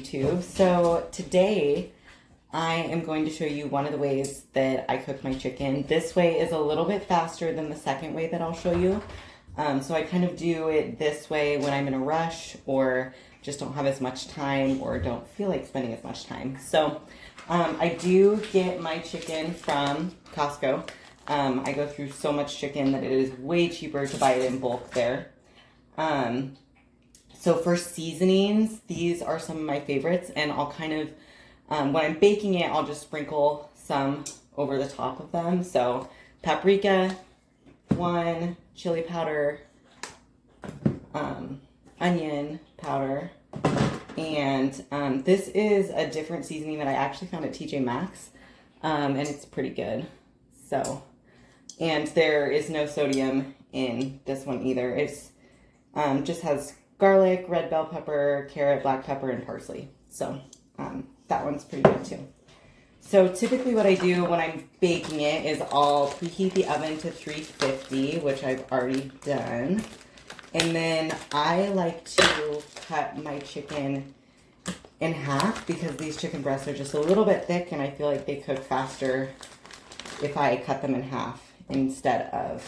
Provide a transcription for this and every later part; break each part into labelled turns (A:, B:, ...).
A: YouTube. So today I am going to show you one of the ways that I cook my chicken. This way is a little bit faster than the second way that I'll show you. So I kind of do it this way when I'm in a rush or just don't have as much time or don't feel like spending as much time. So I do get my chicken from Costco. I go through so much chicken that it is way cheaper to buy it in bulk there. So for seasonings, these are some of my favorites, and I'll kind of, when I'm baking it, I'll just sprinkle some over the top of them. So paprika, 1, chili powder, onion powder, and this is a different seasoning that I actually found at TJ Maxx, and it's pretty good. So, and there is no sodium in this one either. It's just has garlic, red bell pepper, carrot, black pepper, and parsley. So that one's pretty good too. So typically what I do when I'm baking it is I'll preheat the oven to 350, which I've already done. And then I like to cut my chicken in half because these chicken breasts are just a little bit thick and I feel like they cook faster if I cut them in half instead of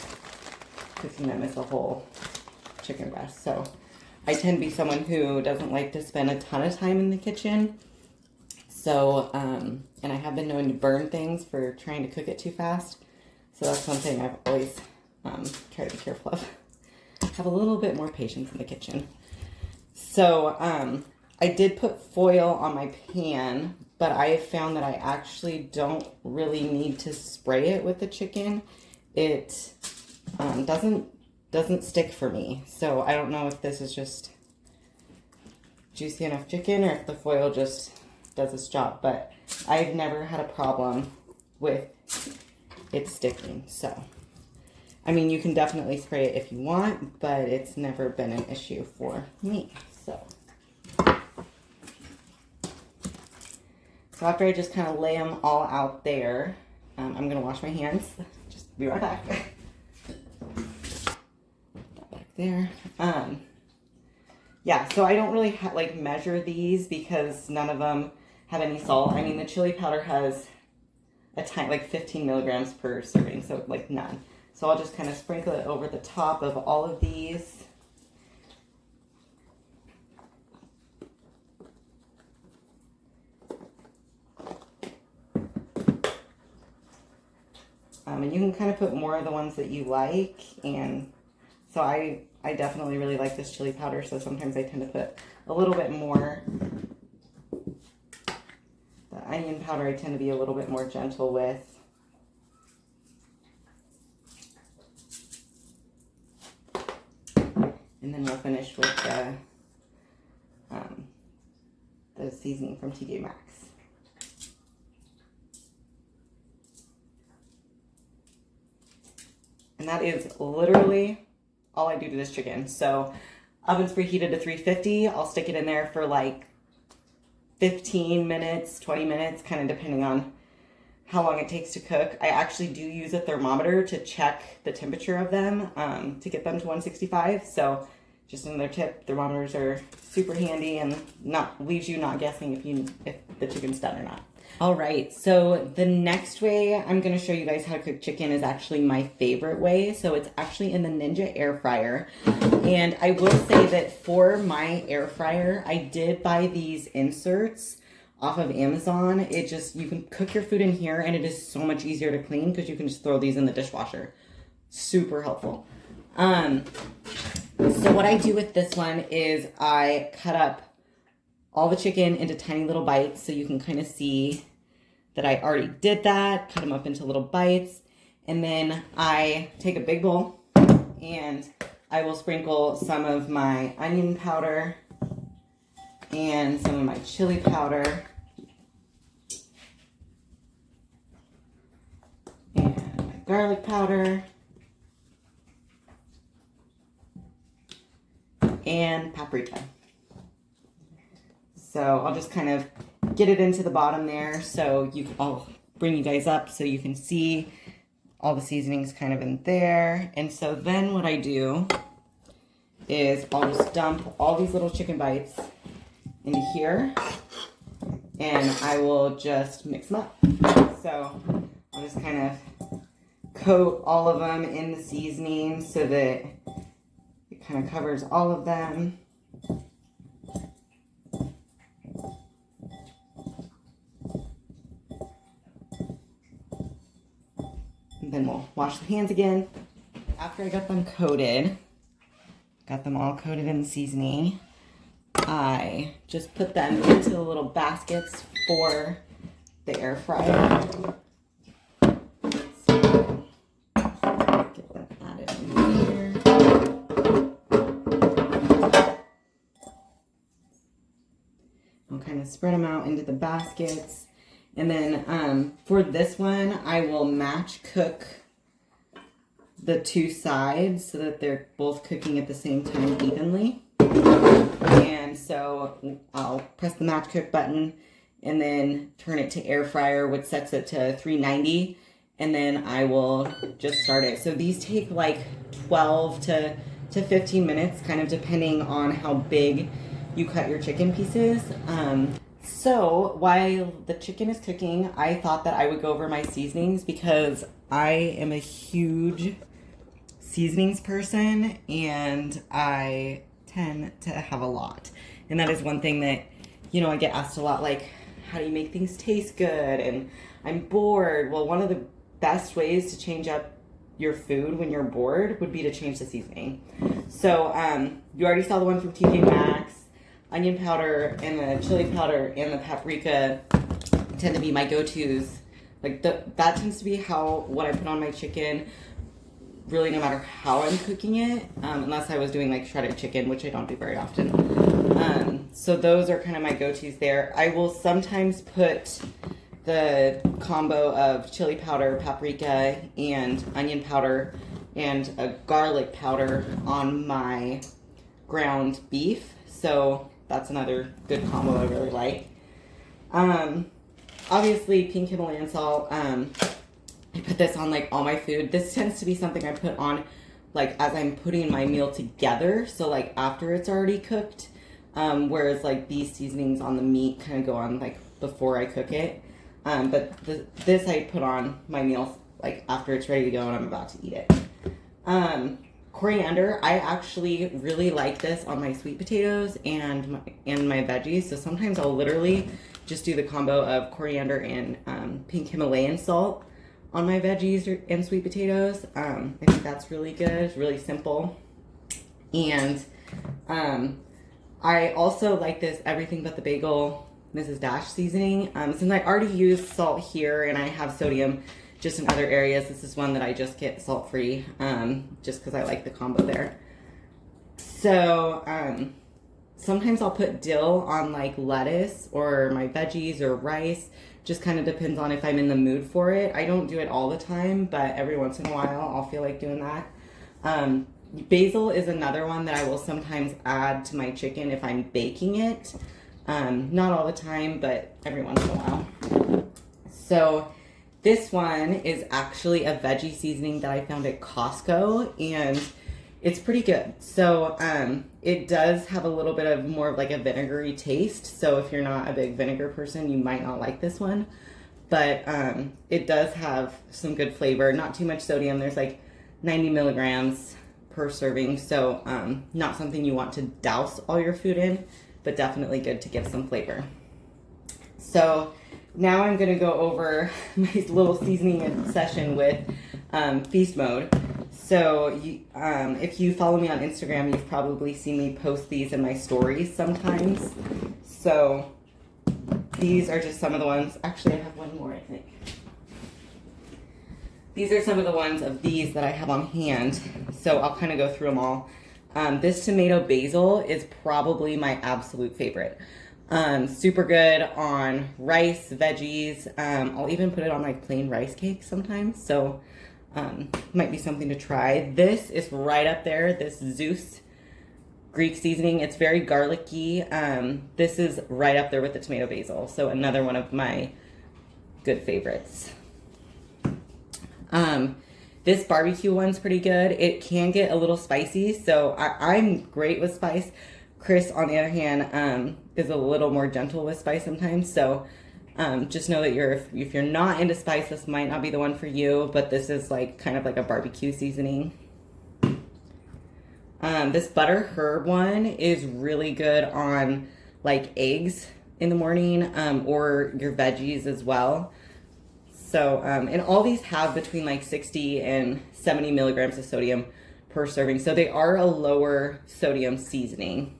A: cooking them as a whole chicken breast. So I tend to be someone who doesn't like to spend a ton of time in the kitchen. So, and I have been known to burn things for trying to cook it too fast. So that's one thing I've always tried to be careful of. Have a little bit more patience in the kitchen. So I did put foil on my pan, but I have found that I actually don't really need to spray it with the chicken. It doesn't stick for me. So I don't know if this is just juicy enough chicken or if the foil just does its job, but I've never had a problem with it sticking. So, I mean, you can definitely spray it if you want, but it's never been an issue for me. So after I just kind of lay them all out there, I'm going to wash my hands. Just be right back. Back there. Yeah, so I don't really like measure these because none of them have any salt. I mean, the chili powder has a tiny, like 15 milligrams per serving, so like none. So I'll just kind of sprinkle it over the top of all of these. And you can kind of put more of the ones that you like. And so I definitely really like this chili powder, so sometimes I tend to put a little bit more. The onion powder I tend to be a little bit more gentle with. And then we'll finish with the seasoning from TJ Maxx. And that is literally all I do to this chicken. So oven's preheated to 350. I'll stick it in there for like 15 minutes, 20 minutes, kind of depending on how long it takes to cook. I actually do use a thermometer to check the temperature of them to get them to 165. So just another tip, thermometers are super handy and leaves you not guessing if the chicken's done or not. All right, so the next way I'm going to show you guys how to cook chicken is actually my favorite way. So it's actually in the Ninja air fryer. And I will say that for my air fryer, I did buy these inserts off of Amazon. You can cook your food in here and it is so much easier to clean because you can just throw these in the dishwasher. Super helpful. So what I do with this one is I cut up all the chicken into tiny little bites so you can kind of see that I already did that. Cut them up into little bites. And then I take a big bowl and I will sprinkle some of my onion powder and some of my chili powder and my garlic powder and paprika. So I'll just kind of get it into the bottom there. So I'll bring you guys up so you can see all the seasonings kind of in there. And so then what I do is I'll just dump all these little chicken bites into here, and I will just mix them up. So I'll just kind of coat all of them in the seasoning so that it kind of covers all of them. And then we'll wash the hands again. After I got them coated, got them all coated in the seasoning, I just put them into the little baskets for the air fryer. So, get them added in here. I'll kind of spread them out into the baskets. And then for this one, I will match cook the two sides so that they're both cooking at the same time evenly. And so I'll press the match cook button and then turn it to air fryer, which sets it to 390. And then I will just start it. So these take like 12 to 15 minutes, kind of depending on how big you cut your chicken pieces. So while the chicken is cooking, I thought that I would go over my seasonings because I am a huge seasonings person and I tend to have a lot. And that is one thing that, you know, I get asked a lot, like, how do you make things taste good? And I'm bored. Well, one of the best ways to change up your food when you're bored would be to change the seasoning. So you already saw the one from TJ Maxx. Onion powder and the chili powder and the paprika tend to be my go-tos. Like that tends to be what I put on my chicken, really no matter how I'm cooking it, unless I was doing like shredded chicken, which I don't do very often. So those are kind of my go-tos there. I will sometimes put the combo of chili powder, paprika, and onion powder and a garlic powder on my ground beef. So that's another good combo I really like. Obviously, pink Himalayan salt. I put this on like all my food. This tends to be something I put on like as I'm putting my meal together. So like after it's already cooked. Whereas like these seasonings on the meat kind of go on like before I cook it. But this I put on my meals like after it's ready to go and I'm about to eat it. Coriander, I actually really like this on my sweet potatoes and my veggies. So sometimes I'll literally just do the combo of coriander and pink Himalayan salt on my veggies and sweet potatoes. I think that's really good. It's really simple. And I also like this Everything But the Bagel Mrs. Dash seasoning. Since I already use salt here and I have sodium just in other areas, this is one that I just get salt-free, just because I like the combo there. So sometimes I'll put dill on like lettuce or my veggies or rice. Just kind of depends on if I'm in the mood for it. I don't do it all the time, but every once in a while I'll feel like doing that. Basil is another one that I will sometimes add to my chicken if I'm baking it. Not all the time, but every once in a while. So this one is actually a veggie seasoning that I found at Costco, and it's pretty good. So it does have a little bit of more of like a vinegary taste. So if you're not a big vinegar person, you might not like this one. But it does have some good flavor. Not too much sodium. There's like 90 milligrams per serving. So not something you want to douse all your food in, but definitely good to give some flavor. So now I'm going to go over my little seasoning session with Feast Mode. So if you follow me on Instagram, you've probably seen me post these in my stories sometimes. So these are just some of the ones. Actually, I have one more, I think. These are some of the ones of these that I have on hand. So I'll kind of go through them all. This tomato basil is probably my absolute favorite. Super good on rice, veggies. I'll even put it on like plain rice cakes sometimes. So might be something to try. This is right up there. This Zeus Greek seasoning. It's very garlicky. This is right up there with the tomato basil. So another one of my good favorites. This barbecue one's pretty good. It can get a little spicy. So I'm great with spice. Chris, on the other hand, is a little more gentle with spice sometimes. So just know that if you're not into spice, this might not be the one for you, but this is like kind of like a barbecue seasoning. This butter herb one is really good on like eggs in the morning, or your veggies as well. So, and all these have between like 60 and 70 milligrams of sodium per serving. So they are a lower sodium seasoning.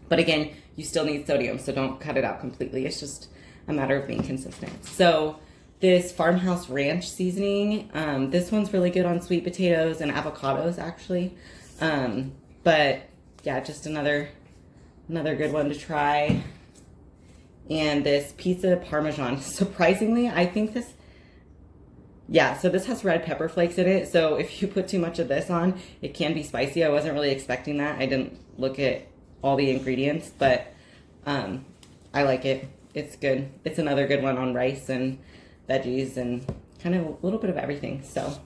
A: But again, you still need sodium, so don't cut it out completely. It's just a matter of being consistent. So this Farmhouse Ranch seasoning, this one's really good on sweet potatoes and avocados actually. But yeah, just another good one to try. And this pizza Parmesan, surprisingly, I think this, yeah, so this has red pepper flakes in it. So if you put too much of this on, it can be spicy. I wasn't really expecting that. I didn't look at all the ingredients, but I like it. It's good. It's another good one on rice and veggies and kind of a little bit of everything. So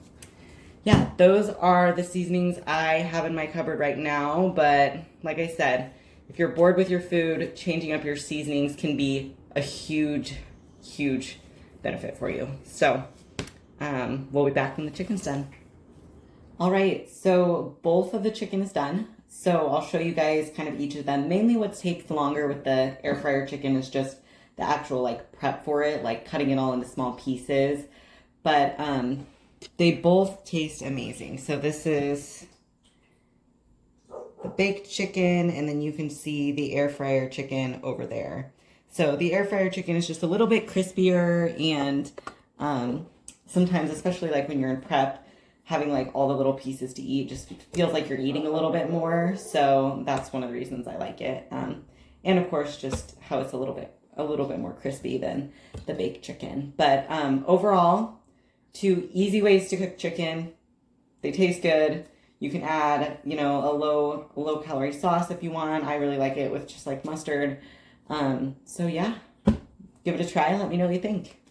A: yeah, those are the seasonings I have in my cupboard right now. But like I said, if you're bored with your food, changing up your seasonings can be a huge, huge benefit for you. So we'll be back when the chicken's done. All right, so both of the chicken is done. So I'll show you guys kind of each of them. Mainly what takes longer with the air fryer chicken is just the actual like prep for it, like cutting it all into small pieces. But they both taste amazing. So this is the baked chicken, and then you can see the air fryer chicken over there. So the air fryer chicken is just a little bit crispier, and sometimes, especially like when you're in prep, having like all the little pieces to eat just feels like you're eating a little bit more. So that's one of the reasons I like it. And of course, just how it's a little bit more crispy than the baked chicken. But overall, 2 easy ways to cook chicken. They taste good. You can add, you know, a low calorie sauce if you want. I really like it with just like mustard. So yeah, give it a try and let me know what you think.